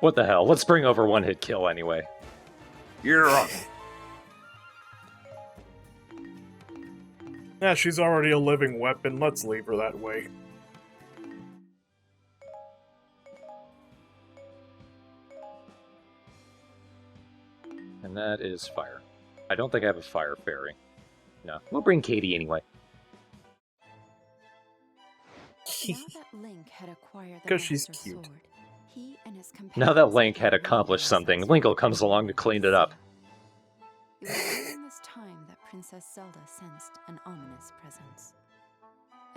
What the hell? Let's bring over one-hit kill anyway. You're up. Yeah, she's already a living weapon. Let's leave her that way. And that is fire. I don't think I have a fire fairy. No. We'll bring Katie anyway. Because she's cute. Now that Link had accomplished something, Linkle comes along to clean it up. It was during this time that Princess Zelda sensed an ominous presence.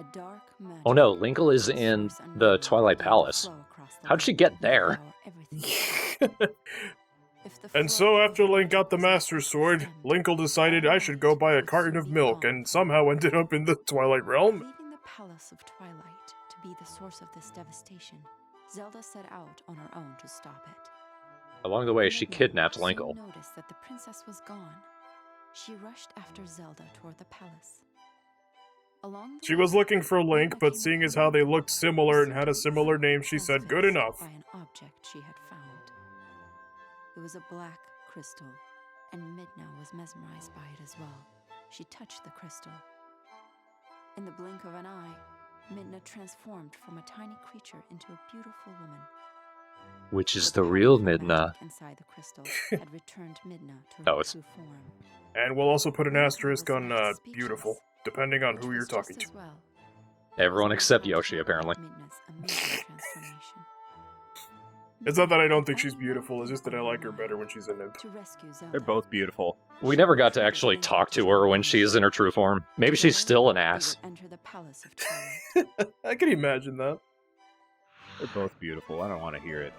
A dark magic. Oh no, Linkle is in the Twilight Palace. How'd she get there? And so after Link got the Master Sword, Linkle decided I should go buy a carton of milk and somehow ended up in the Twilight Realm. Leaving the Palace of Twilight to be the source of this devastation, Zelda set out on her own to stop it. Along the way, she kidnapped Linkle. She noticed that the princess was gone. She rushed after Zelda toward the palace. She was looking for Link, but seeing as how they looked similar and had a similar name, she said, good enough. By an object she had found. It was a black crystal, and Midna was mesmerized by it as well. She touched the crystal. In the blink of an eye, Midna transformed from a tiny creature into a beautiful woman. Which is the real Midna. Inside the crystal had returned Midna to her true form. And we'll also put an asterisk on beautiful, depending on who you're talking to. Everyone except Yoshi, apparently. It's not that I don't think she's beautiful, it's just that I like her better when she's in it. They're both beautiful. We never got to actually talk to her when she's in her true form. Maybe she's still an ass. I can imagine that. They're both beautiful. I don't want to hear it.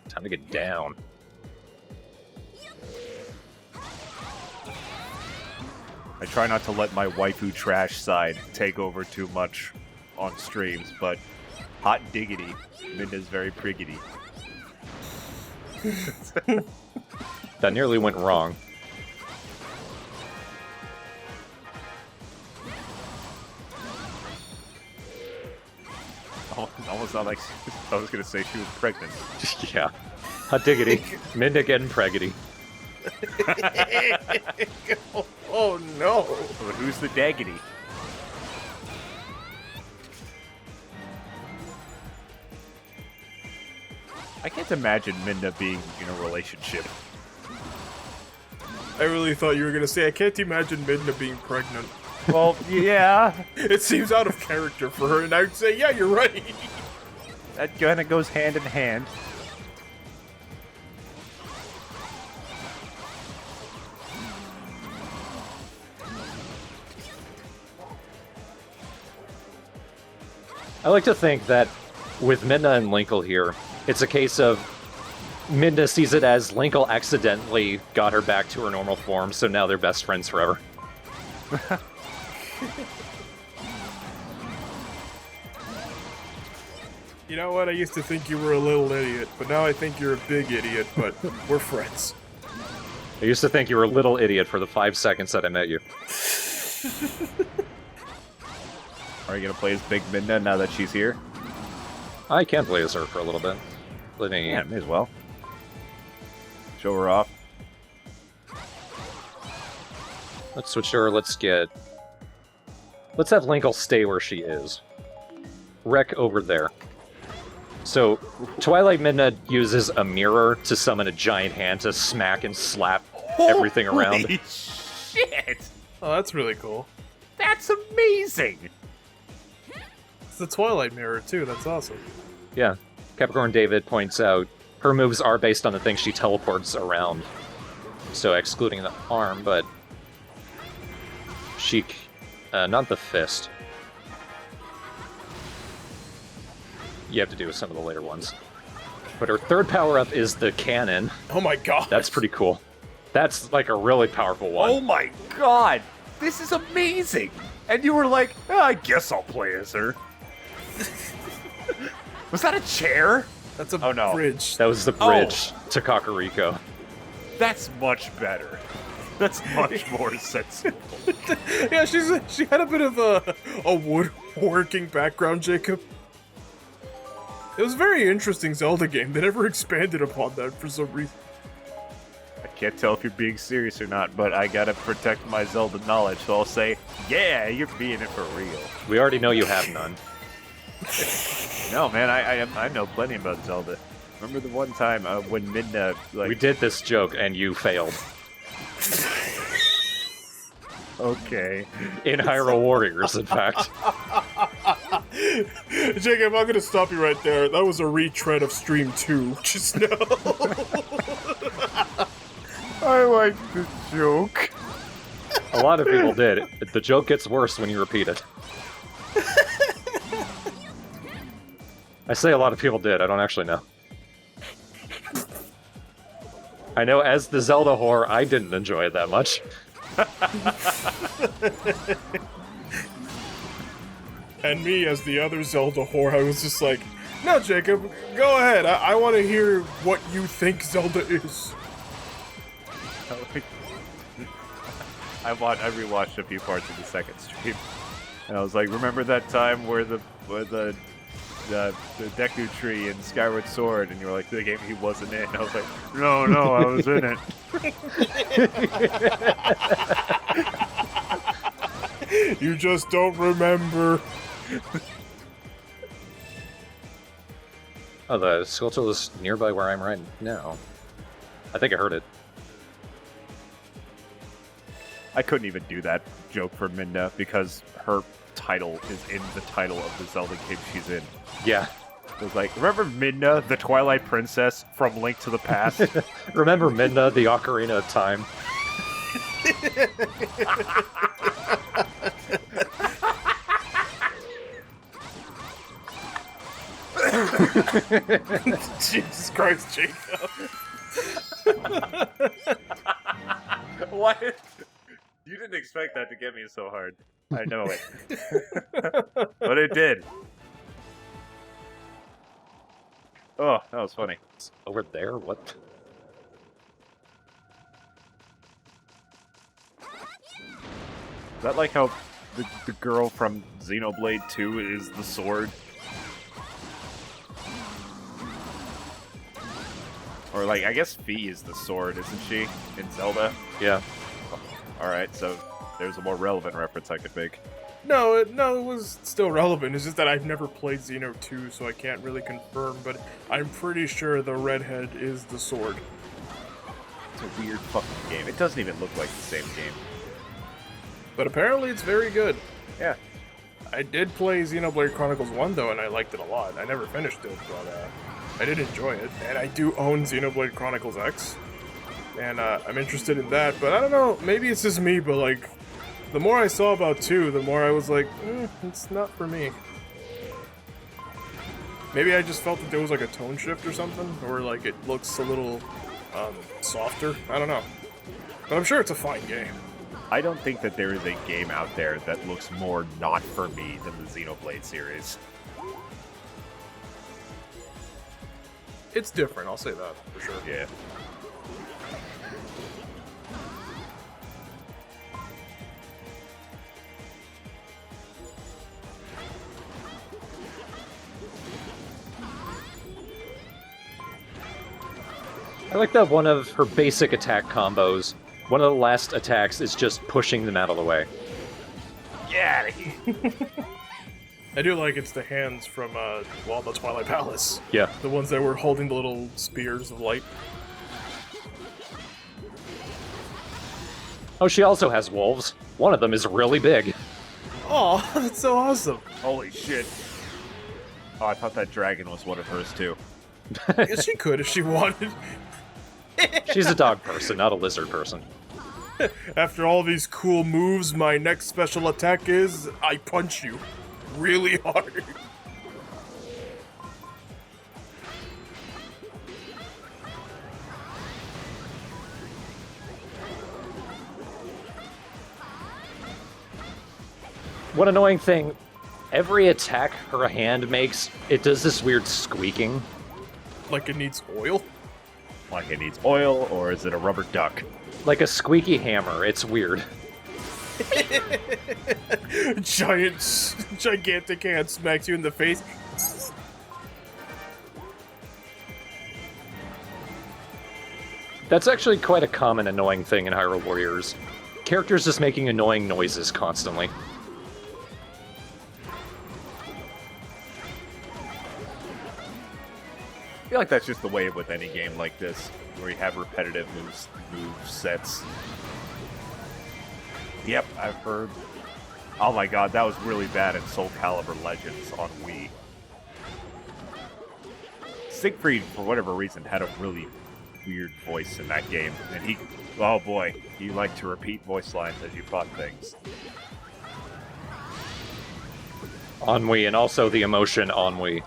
Time to get down. I try not to let my waifu trash side take over too much on streams, but hot diggity, Midna's very priggity. That nearly went wrong. Almost not like I was gonna say she was pregnant. Yeah. Hot diggity. Midna getting preggity. Oh no! But who's the daggity? I can't imagine Midna being in a relationship. I really thought you were gonna say, I can't imagine Midna being pregnant. Well, yeah. It seems out of character for her, and I would say, yeah, you're right. That kind of goes hand in hand. I like to think that with Midna and Linkle here, it's a case of Midna sees it as Linkle accidentally got her back to her normal form, so now they're best friends forever. You know what? I used to think you were a little idiot, but now I think you're a big idiot, but we're friends. I used to think you were a little idiot for the 5 seconds that I met you. Are you gonna play as Big Midna now that she's here? I can play as her for a little bit. Let me... Yeah, may as well. Show her off. Let's switch her, let's have Linkle stay where she is. Wreck over there. So, Twilight Midna uses a mirror to summon a giant hand to smack and slap everything around. Holy shit! Oh, that's really cool. That's amazing! It's the Twilight Mirror, too. That's awesome. Yeah. Capricorn David points out her moves are based on the things she teleports around. So, excluding the arm, but... she... not the fist. You have to do with some of the later ones. But her third power-up is the cannon. Oh my god! That's pretty cool. That's, like, a really powerful one. Oh my god! This is amazing! And you were like, oh, I guess I'll play as her. Was that a chair? That's a no. bridge. That was the bridge to Kakariko. That's much better. That's much more sensible. Yeah, she had a bit of a woodworking background, Jacob. It was a very interesting Zelda game. They never expanded upon that for some reason. I can't tell if you're being serious or not, but I gotta protect my Zelda knowledge, so I'll say, yeah, you're being it for real. We already know you have none. No, man, I know plenty about Zelda. Remember the one time when Midna, like... We did this joke and you failed. Okay. In Hyrule Warriors, in fact. Jacob, I'm gonna stop you right there. That was a retread of Stream 2. Just know. I like the joke. A lot of people did. The joke gets worse when you repeat it. I say a lot of people did, I don't actually know. I know as the Zelda whore, I didn't enjoy it that much. And me, as the other Zelda whore, I was just like, no, Jacob, go ahead. I want to hear what you think Zelda is. I rewatched a few parts of the second stream, and I was like, remember that time where the Deku tree in Skyward Sword, and you were like, the game he wasn't in. I was like, no, I was in it. You just don't remember. Oh, the Skulltula is nearby where I'm right now. I think I heard it. I couldn't even do that joke for Midna because her title is in the title of the Zelda game she's in. Yeah. It was like, remember Midna, the Twilight Princess from Link to the Past? Remember Midna, the Ocarina of Time? Jesus Christ, Jacob. What? You didn't expect that to get me so hard. I know it. But it did. Oh, that was funny. It's over there? What? Is that like how the girl from Xenoblade 2 is the sword? Or like, I guess Fi is the sword, isn't she? In Zelda? Yeah. Alright, so there's a more relevant reference I could make. No, it was still relevant. It's just that I've never played Xeno 2, so I can't really confirm, but I'm pretty sure the redhead is the sword. It's a weird fucking game. It doesn't even look like the same game. But apparently it's very good. Yeah. I did play Xenoblade Chronicles 1, though, and I liked it a lot. I never finished it, but I did enjoy it. And I do own Xenoblade Chronicles X, and I'm interested in that, but I don't know, maybe it's just me, but like, the more I saw about 2, the more I was like, it's not for me. Maybe I just felt that there was like a tone shift or something, or like it looks a little softer. I don't know. But I'm sure it's a fine game. I don't think that there is a game out there that looks more not for me than the Xenoblade series. It's different, I'll say that, for sure. Yeah. I like that one of her basic attack combos, one of the last attacks is just pushing them out of the way. Yeah. I do like it's the hands from, the Twilight Palace. Yeah. The ones that were holding the little spears of light. Oh, she also has wolves. One of them is really big. Oh, that's so awesome. Holy shit. Oh, I thought that dragon was one of hers too. Yes, she could if she wanted. She's a dog person, not a lizard person. After all these cool moves, my next special attack is I punch you really hard. One annoying thing, every attack her hand makes, it does this weird squeaking. Like it needs oil. Like it needs oil, or is it a rubber duck? Like a squeaky hammer. It's weird. Gigantic hand smacks you in the face. That's actually quite a common annoying thing in Hyrule Warriors. Characters just making annoying noises constantly. I feel like that's just the way with any game like this, where you have repetitive move sets. Yep, I've heard. Oh my god, that was really bad in Soul Calibur Legends on Wii. Siegfried, for whatever reason, had a really weird voice in that game, and he, oh boy, he liked to repeat voice lines as you fought things. Ennui, and also the emotion ennui.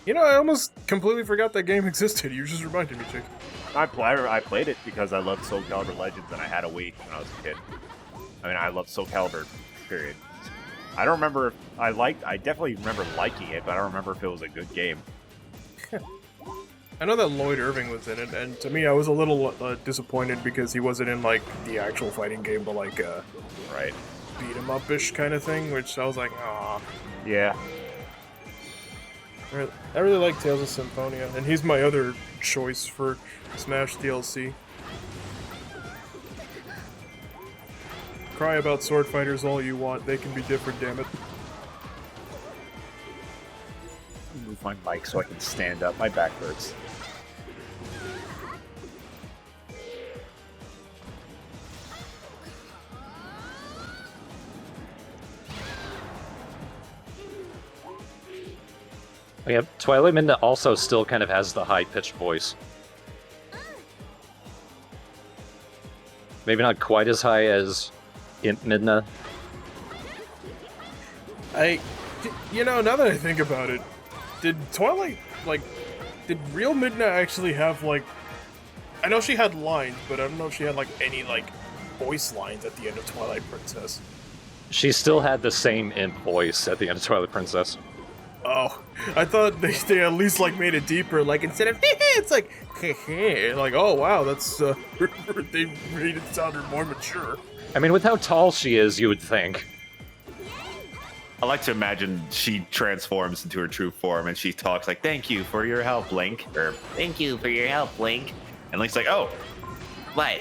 You know, I almost completely forgot that game existed. You just reminded me, Jake. I played it because I loved Soul Calibur Legends and I had a Wii when I was a kid. I mean, I loved Soul Calibur, period. I don't remember if I definitely remember liking it, but I don't remember if it was a good game. I know that Lloyd Irving was in it, and to me, I was a little disappointed because he wasn't in, like, the actual fighting game, but, like, Right. beat-em-up-ish kind of thing, which I was like, aw. Yeah. I really like Tales of Symphonia, and he's my other choice for Smash DLC. Cry about sword fighters all you want, they can be different, damn it. Move my mic so I can stand up. My back hurts. Yeah, Twilight Midna also still kind of has the high-pitched voice. Maybe not quite as high as Imp Midna. You know, now that I think about it, did Twilight, like, did real Midna actually have, like, I know she had lines, but I don't know if she had, like, any, like, voice lines at the end of Twilight Princess. She still had the same Imp voice at the end of Twilight Princess. Oh, I thought they at least, like, made it deeper, like, instead of it's like, like, oh, wow, that's, they made it sound more mature. I mean, with how tall she is, you would think. I like to imagine she transforms into her true form and she talks like, "Thank you for your help, Link," or "Thank you for your help, Link," and Link's like, "Oh, what?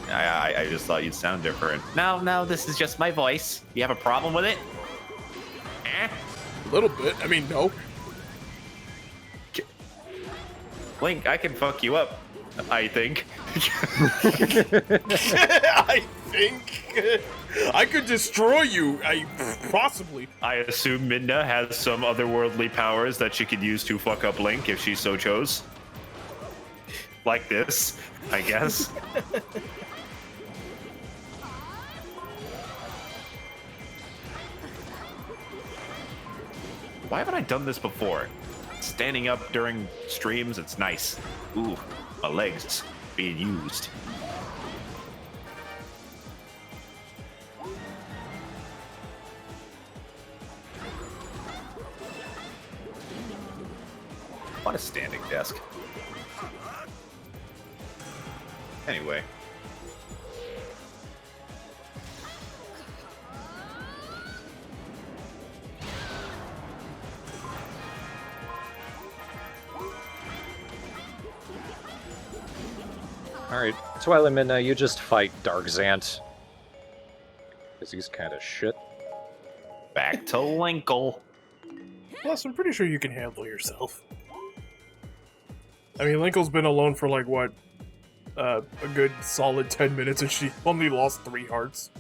I just thought you'd sound different." No, this is just my voice. You have a problem with it? Eh? A little bit. I mean, no. Link, I can fuck you up, I think. I think I could destroy you. Possibly. I assume Midna has some otherworldly powers that she could use to fuck up Link if she so chose. Like this, I guess. Why haven't I done this before? Standing up during streams, it's nice. Ooh, my legs being used. What a standing desk. Anyway. Alright, Twilight Midna, you just fight Dark Zant. Because he's kind of shit. Back to Linkle. Plus, I'm pretty sure you can handle yourself. I mean, Linkle's been alone for, like, what? A good solid 10 minutes, and she only lost 3 hearts.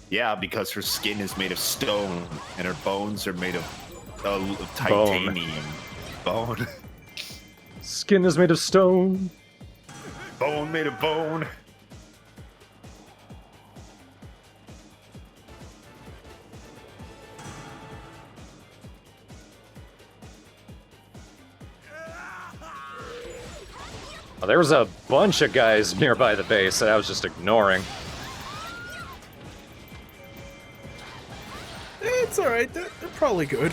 Yeah, because her skin is made of stone, and her bones are made of titanium. Bone. Skin is made of stone. Bone made of bone. Well, there was a bunch of guys nearby the base that I was just ignoring. It's alright, they're probably good.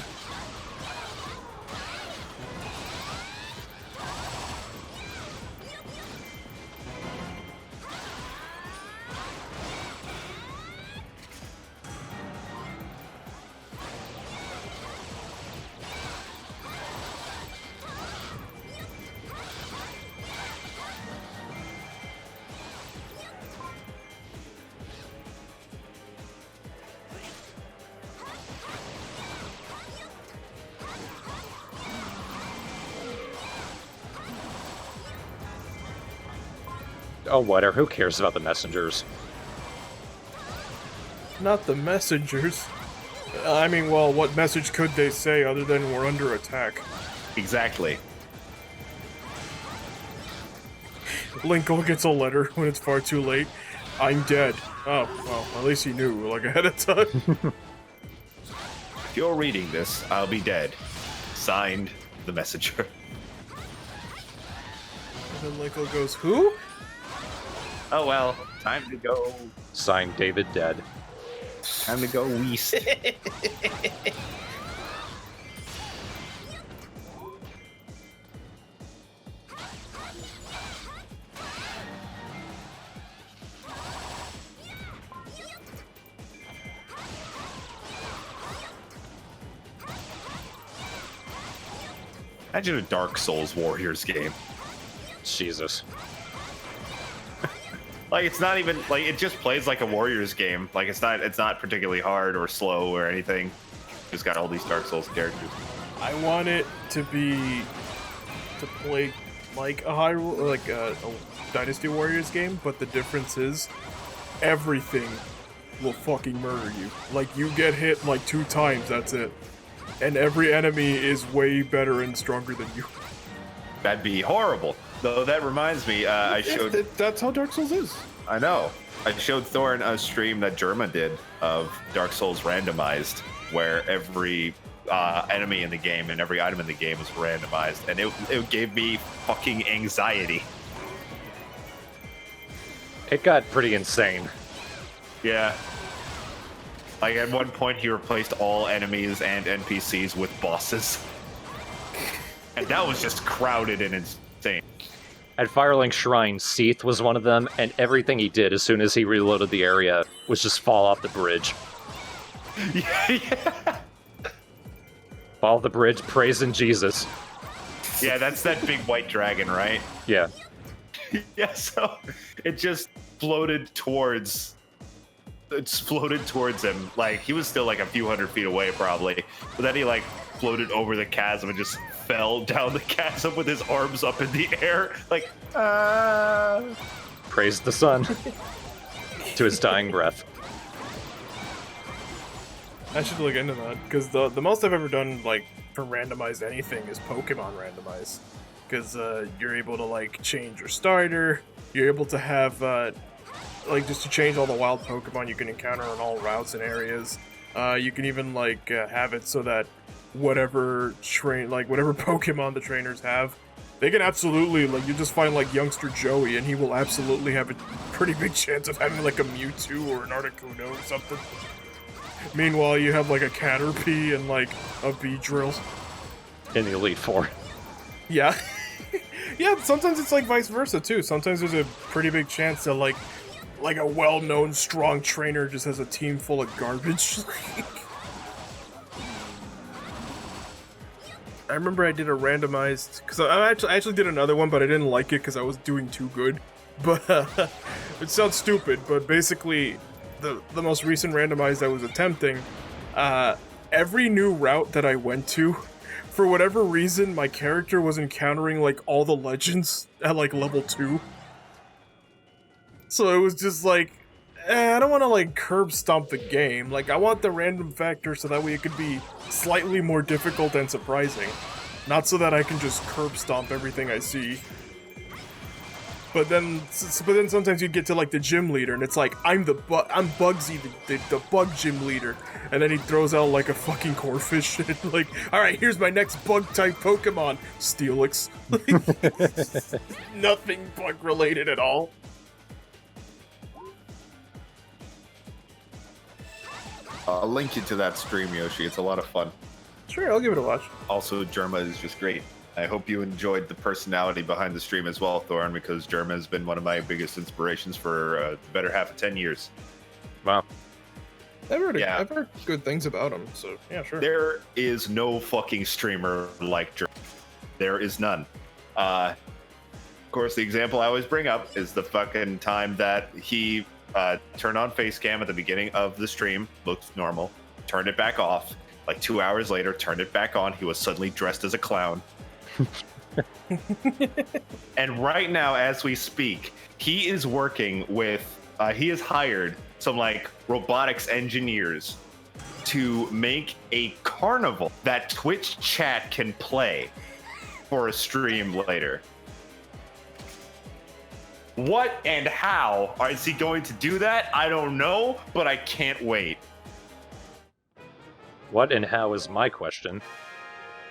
Oh, whatever. Who cares about the messengers? Not the messengers. I mean, well, what message could they say other than we're under attack? Exactly. Linkle gets a letter when it's far too late. I'm dead. Oh, well, at least he knew, like, ahead of time. If you're reading this, I'll be dead. Signed, the messenger. And then Linkle goes, who? Oh well, time to go. Signed, David dead. Time to go Whis. Imagine a Dark Souls Warriors game. Jesus. Like, it's not even like it just plays like a Warriors game. Like, it's not particularly hard or slow or anything. It's got all these Dark Souls characters. I want it to play like a Hyrule, like a Dynasty Warriors game, but the difference is everything will fucking murder you. Like, you get hit like 2 times, that's it. And every enemy is way better and stronger than you. That'd be horrible. Though that reminds me, I showed. That's how Dark Souls is. I know. I showed Thorin a stream that Germa did of Dark Souls randomized, where every enemy in the game and every item in the game is randomized, and it gave me fucking anxiety. It got pretty insane. Yeah. Like, at one point, he replaced all enemies and NPCs with bosses. And that was just crowded and insane. At Firelink Shrine, Seath was one of them, and everything he did as soon as he reloaded the area was just fall off the bridge. Yeah. Fall off the bridge, praising Jesus. Yeah, that's that big white dragon, right? Yeah. Yeah, so it just floated towards him. Like, he was still like a few hundred feet away probably, but then he like floated over the chasm and just fell down the chasm with his arms up in the air, like, Praise the sun. To his dying breath. I should look into that, because the most I've ever done, like, for randomized anything is Pokemon randomize. Because you're able to, like, change your starter, you're able to have, like, just to change all the wild Pokemon you can encounter on all routes and areas. You can even, like, have it so that whatever Pokemon the trainers have, they can absolutely, like, you just find, like, youngster Joey, and he will absolutely have a pretty big chance of having, like, a Mewtwo or an Articuno or something. Meanwhile, you have, like, a Caterpie and, like, a Beedrill. In the Elite Four. Yeah. Yeah, sometimes it's, like, vice versa, too. Sometimes there's a pretty big chance that, like a well-known strong trainer just has a team full of garbage. I remember I did a randomized, because I actually did another one, but I didn't like it because I was doing too good. But it sounds stupid, but basically the most recent randomized I was attempting, every new route that I went to, for whatever reason, my character was encountering like all the legends at like level 2. So it was just like, I don't want to like curb stomp the game. Like, I want the random factor so that way it could be slightly more difficult and surprising. Not so that I can just curb stomp everything I see. But then sometimes you get to like the gym leader and it's like, I'm Bugsy, the bug gym leader. And then he throws out like a fucking Corphish and like, alright, here's my next bug type Pokemon, Steelix. Nothing bug related at all. I'll link you to that stream, Yoshi. It's a lot of fun. Sure, I'll give it a watch. Also, Germa is just great. I hope you enjoyed the personality behind the stream as well, Thorin, because Germa has been one of my biggest inspirations for the better half of 10 years. Wow. I've heard good things about him, so yeah, sure. There is no fucking streamer like Germa. There is none. Of course, the example I always bring up is the fucking time that he turned on Facecam at the beginning of the stream, looked normal, turned it back off. Like 2 hours later, turned it back on. He was suddenly dressed as a clown. And right now, as we speak, he is working with, he has hired some like robotics engineers to make a carnival that Twitch chat can play for a stream later. What and how is he going to do that? I don't know, but I can't wait. What and how is my question.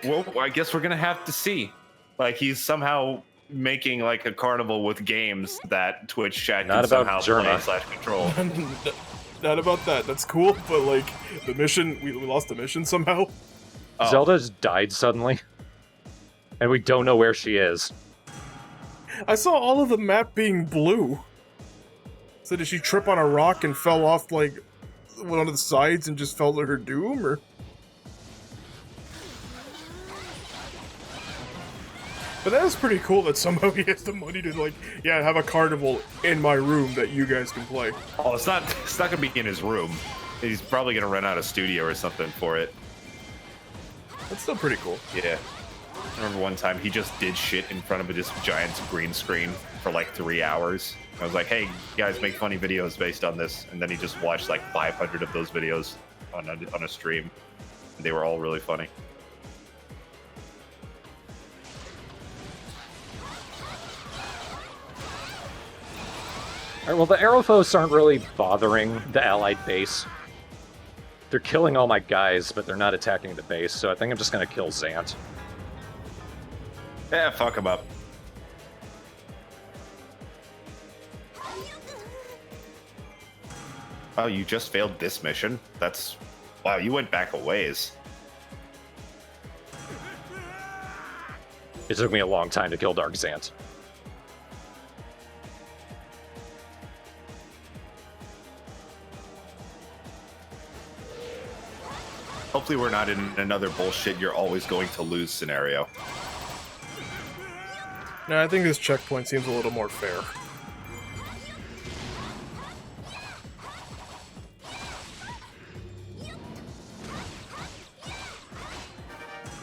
Well, I guess we're gonna have to see. Like, he's somehow making like a carnival with games that Twitch chat Not can about somehow Germa. play/control. Not about that. That's cool, but like the mission, we lost the mission somehow. Oh. Zelda's died suddenly. And we don't know where she is. I saw all of the map being blue. So did she trip on a rock and fell off like one of the sides and just fell to her doom, or? But that is pretty cool that somehow he has the money to like, yeah, have a carnival in my room that you guys can play. Oh, it's not gonna be in his room. He's probably gonna rent out a studio or something for it. That's still pretty cool. Yeah. I remember one time he just did shit in front of this giant green screen for like 3 hours. I was like, hey, you guys make funny videos based on this. And then he just watched like 500 of those videos on a stream. And they were all really funny. Alright, well, the Aerophos aren't really bothering the allied base. They're killing all my guys, but they're not attacking the base, so I think I'm just gonna kill Zant. Yeah, fuck him up. Oh, you just failed this mission? That's... Wow, you went back a ways. It took me a long time to kill Dark Zant. Hopefully we're not in another bullshit you're always going to lose scenario. No, I think this checkpoint seems a little more fair.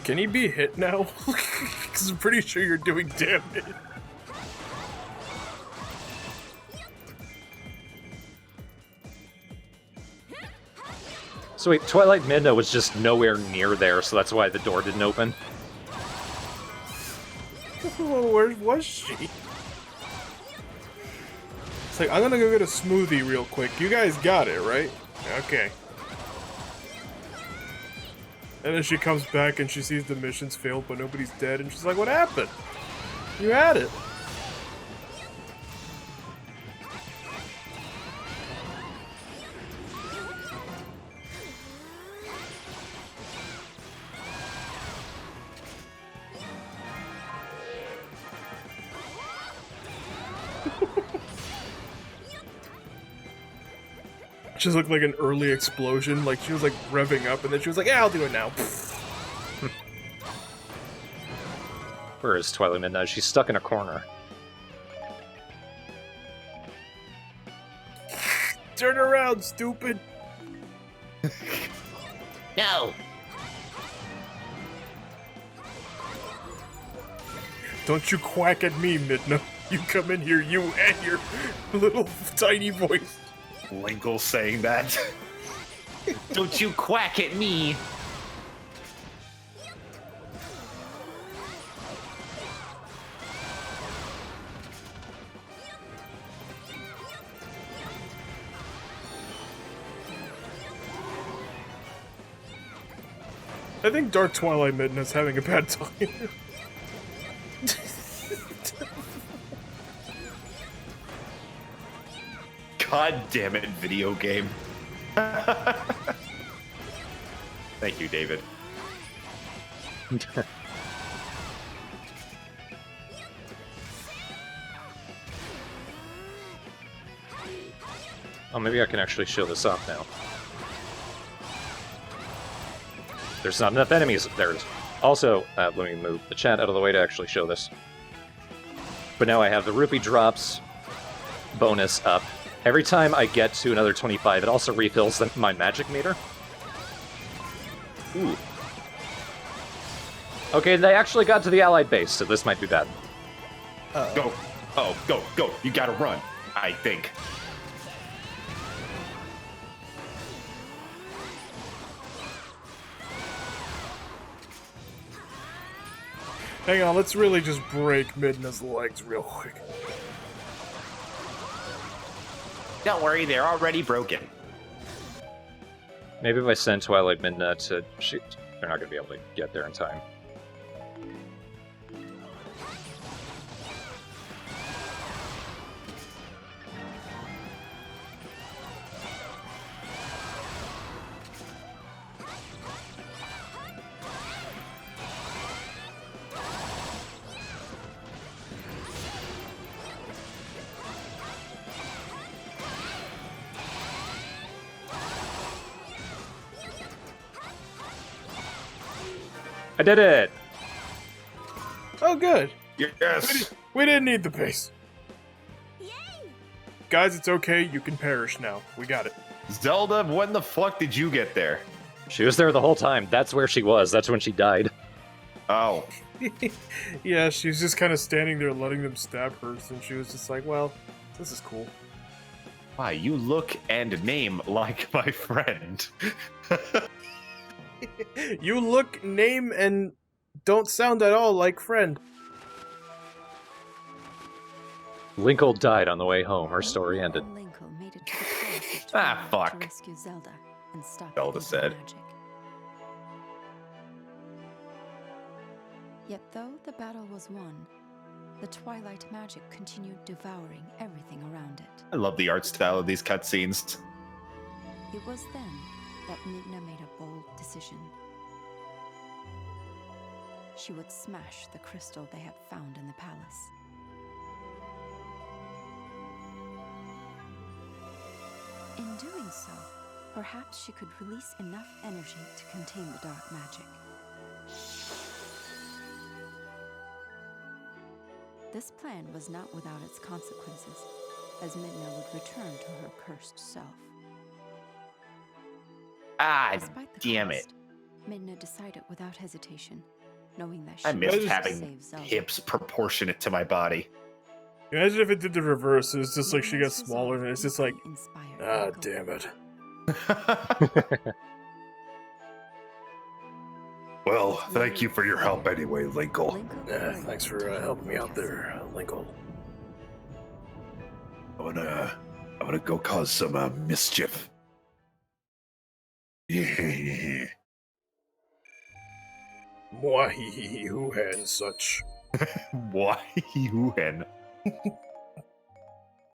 Can he be hit now? Because I'm pretty sure you're doing damage. So wait, Twilight Midna was just nowhere near there, so that's why the door didn't open? Where was she? It's like, I'm gonna go get a smoothie real quick. You guys got it, right? Okay. And then she comes back and she sees the mission's failed, but nobody's dead, and she's like, what happened? You had it. Just looked like an early explosion. Like, she was like revving up, and then she was like, yeah, I'll do it now. Where is Twilight Midna? She's stuck in a corner. Turn around, stupid. No! Don't you quack at me, Midna. You come in here, you and your little tiny voice. Linkle saying that. Don't you quack at me! I think Dark Twilight Midna's having a bad time. God damn it, video game. Thank you, David. Oh, maybe I can actually show this off now. There's not enough enemies. There it is. Also, let me move the chat out of the way to actually show this. But now I have the rupee drops bonus up. Every time I get to another 25, it also refills my magic meter. Ooh. Okay, they actually got to the Allied base, so this might be bad. Go. Oh, go, go. You gotta run, I think. Hang on, let's really just break Midna's legs real quick. Don't worry, they're already broken. Maybe if I send Twilight Midna to shoot, they're not going to be able to get there in time. I did it! Oh, good. Yes. We didn't need the base. Guys, it's okay. You can perish now. We got it. Zelda, when the fuck did you get there? She was there the whole time. That's where she was. That's when she died. Oh. Yeah, she was just kind of standing there letting them stab her, and she was just like, well, this is cool. Why, you look and name like my friend. You look, name, and don't sound at all like friend. Linkle died on the way home. Her story ended. Linkle made it to the palace of Ah, Twilight fuck. to rescue Zelda and stop Zelda the evil said. magic. Yet though the battle was won, the Twilight magic continued devouring everything around it. I love the art style of these cutscenes. It was then that Midna made a bold decision. She would smash the crystal they had found in the palace. In doing so, perhaps she could release enough energy to contain the dark magic. This plan was not without its consequences, as Midna would return to her cursed self. Ah, Despite the damn cost, it. Midna decided without hesitation, knowing that she I missed must having save Zelda. hips proportionate to my body. Imagine if it did the reverse. It was just like she got Midna's smaller, and it's just like, inspired ah, Linkle. damn it. Well, thank you for your help anyway, Linkle. Linkle Yeah, hurried thanks for to the helping me out castle. there, Linkle. I'm gonna go cause some mischief. Yeah. Mwah, hee hee hee, who and such. Why you and